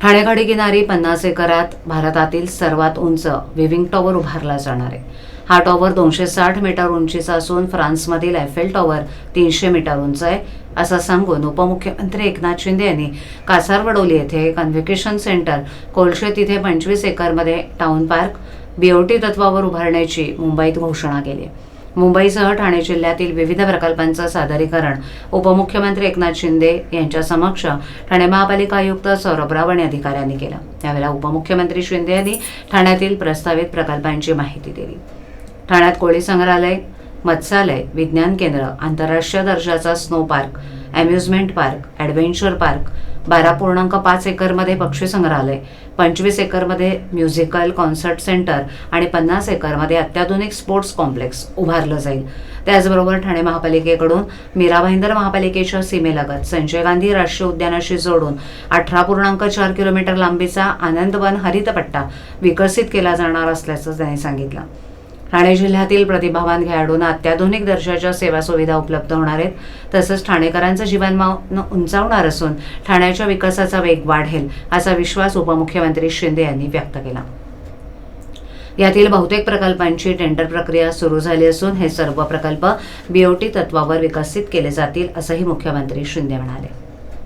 ठाणे खाडी किनारी 50 एकरात भारतातील सर्वात उंच विविंग टॉवर उभारला जाणार आहे। हा टॉवर 260 मीटर उंचीचा असून फ्रान्समधील एफेल टॉवर 300 मीटर उंच आहे, असं सांगून उपमुख्यमंत्री एकनाथ शिंदे यांनी कासारवडोली येथे कन्व्होकेशन सेंटर, कोलशेत इथे 25 एकरमध्ये टाउन पार्क बीओटी तत्वावर उभारण्याची मुंबईत घोषणा केली। मुंबईसह ठाणे जिल्ह्यातील विविध प्रकल्पांचं सादरीकरण उपमुख्यमंत्री एकनाथ शिंदे यांच्या समक्ष ठाणे महापालिका आयुक्त सौरभ राव आणि अधिकाऱ्यांनी केलं। त्यावेळेला उपमुख्यमंत्री शिंदे यांनी ठाण्यातील प्रस्तावित प्रकल्पांची माहिती दिली। ठाण्यात कोळी संग्रहालय, मत्स्यालय, विज्ञान केंद्र, आंतरराष्ट्रीय दर्जाचा snow park, amusement park, adventure park, 12.5 एकरमध्ये पक्षी संग्रहालय, 25 एकरमध्ये म्युझिकल कॉन्सर्ट सेंटर आणि 50 एकरमध्ये अत्याधुनिक स्पोर्ट्स कॉम्प्लेक्स उभारलं जाईल। त्याचबरोबर ठाणे महापालिकेकडून मीरा भाईंदर महापालिकेच्या सीमेलगत संजय गांधी राष्ट्रीय उद्यानाशी जोडून 18.4 किलोमीटर लांबीचा आनंदवन हरितपट्टा विकसित केला जाणार असल्याचं त्यांनी सांगितलं। ठाणे जिल्ह्यातील प्रतिभावान खेळाडूंना अत्याधुनिक दर्जाच्या सेवा सुविधा उपलब्ध होणार आहेत, तसंच ठाणेकरांचं जीवनमान उंचावणार असून ठाण्याच्या विकासाचा वेग वाढेल असा विश्वास उपमुख्यमंत्री शिंदे यांनी व्यक्त केला। यातील बहुतेक प्रकल्पांची टेंडर प्रक्रिया सुरू झाली असून हे सर्व प्रकल्प बीओटी तत्वावर विकसित केले जातील असंही मुख्यमंत्री शिंदे म्हणाले।